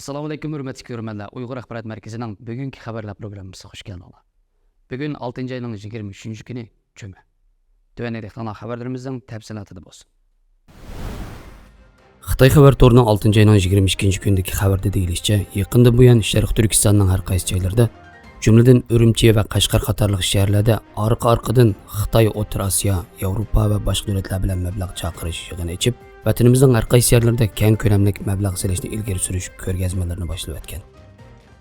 Assalamu alaikum hürmetli görürmenler. Uygur Akbarat Merkezi'nin bugünkü haberler programımıza hoş geldiniz. Bugün 6. ayının 23. günü Cuma. Tövenedeki haberlerimizden tepsilatı da olsun. Xitay xabar to'rining 6 ayının 22 gündeki xabarda deyilishicha, yaqinda bu yan Sharq Turkistonning har qaysi joylarida, jumladan Urumchi va Qashqar qatorliq shaharlarda orqa-orqadan Xitoy, O'rta Osiyo, Yevropa va boshqa davlatlar bilan mablag' chaqirish yig'ini ichib, vatanimizning har qaysi yerlarida keng ko'lamli mablag' selishni ilgari surish ko'rgazmalarini boshlab o'tgan.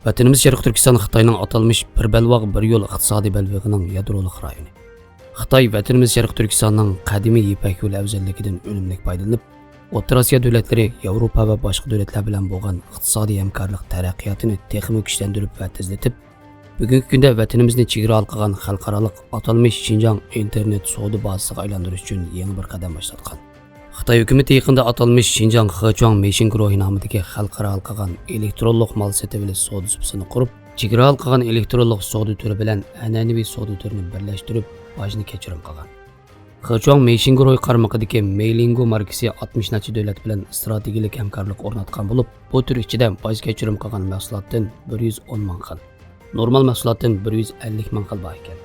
Vatanimiz Sharq Turkiston Xitoyning atalmış bir balvoq bir yo'l iqtisodiy balvog'ining yadroliq rayoni. Xitoy vatanimiz Sharq Turkistonning qadimiy Ipak yo'li afzalligidan unumli foydalanib, O'rta Osiyo davlatlari, Yevropa va boshqa davlatlar bilan bo'lgan iqtisodiy hamkorlik taraqqiyotini texnik kuchlantirib va tezlatib, bugungi kunda vatanimizni chegara qilgan xalqaro atalmış Xinjiang internet savdo bazasiga aylantirish uchun yangi bir qadam boshlatgan. Xitoy hukumati yaqinda atalmış Xinjiang Hechuang Meishin guruhi nomidagi xalqaro qilgan elektronlik mol sotib-olish savdo subsini qurib, chegara qilgan elektronlik savdo turi bilan an'anaviy savdo turini birlashtirib, bojni kechirim qilgan. Hechuang Meishin guruhi qarmog'idagi Meilingo markasi 60 nacha davlat bilan strategik hamkorlik o'rnatgan bo'lib, bu tur ichida boj kechirim qilgan mahsulotdan 110 ming xil, normal mahsulotdan 150 ming xil bor ekan.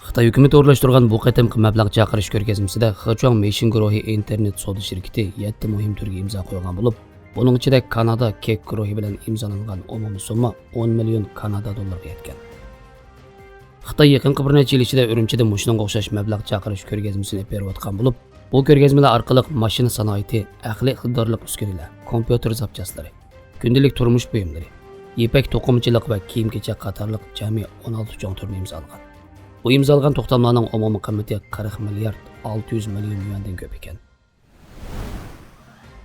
Xitoy hukumati o'rlashtirgan bu qatimqi mablag' chaqirish ko'rgazmasida Hechuang Meishin guruhi internet savdo shirkati 7 muhim turga imzo qo'ygan bo'lib, buning ichida Kanada Kek guruhi bilan imzolangan umumiy summa 10 million Kanada dollariga yetgan. Xitoy yaqinqi bir necha yil ichida Urumchida mushunga o'xshash mablag' chaqirish ko'rgazmasini berib o'tgan bo'lib, bu ko'rgazmalar orqali mashina sanoati, aqliy iqtidorli uskunalar, kompyuter zapchastlari, kundalik turmush buyumlari, ipak to'qimachilik va kiyim-kechak qatorliq jami 16 cho'ng turni imzolagan. Bu imzalagan to'xtamlarning umumiy qiymati 40 milliard 600 million yuandan ko'p ekan.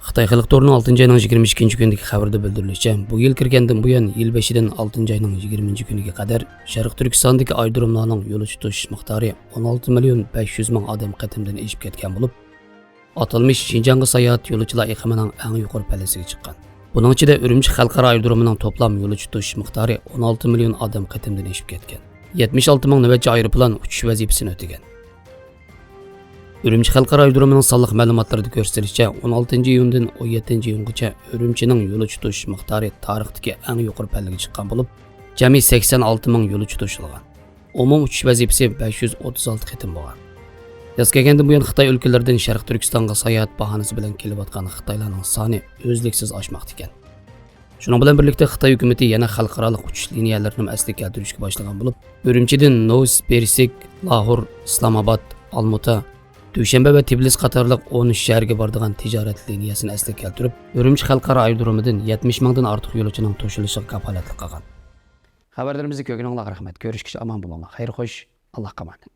Xitoy xalq to'rining 6 ayning 22 kundagi xabarda bildirilishicha, bu yil kirgandan buyon yil beshidan 6 ayning 20 kuniga qadar Sharq Turkistondagi aydirimlarning yo'l tutish miqdori 16 million 500 ming odam qatimdan eshib ketgan bo'lib, atalmış Xinjiangga sayohat yo'lovchilar iqimining eng yuqori pallasiga chiqqan. Buning ichida Urumchi xalqaro aydirimining toplam yo'l tutish miqdori 16 million odam qatimdan eshib ketgan. 76 ming navbatchi aeroplan uchish vazifasini o'tagan. Urumchi xalqaro aydirimining sonliq ma'lumotlarida ko'rsatilishicha, 16 iyundan 17 iyungacha Urumchining yo'l tutish miqdori tarixdagi eng yuqori pallaga chiqqan bo'lib, jami 86 ming yo'l tutilgan. Umum uchish vazifasi 536 qatim bo'lgan. Yaz kelgandan buyon Xitoy o'lkalaridan Sharq Turkistonga sayohat bahonasi bilan kelayotgan Xitoylarning soni o'zliksiz oshmoqda ekan. Shuning bilan birlikda Xitoy hukumati yana xalqaro uchish liniyalarini asli keltirishga boshlagan bo'lib, Urumchidan Novosibirsk, Lahor, Islomobod, Almuta, Dushanba va Tbilisi qatorliq 13 shaharga boradigan tijorat liniyasini asli keltirib, Urumchi xalqaro aerodromidan 70 mingdan ortiq yo'lovchining to'shilishiga kafolatlik qilgan. Xabarlarimizni ko'rganingizga rahmat. Ko'rishguncha omon bo'linglar. Xayr xo'sh, Allohga emanet.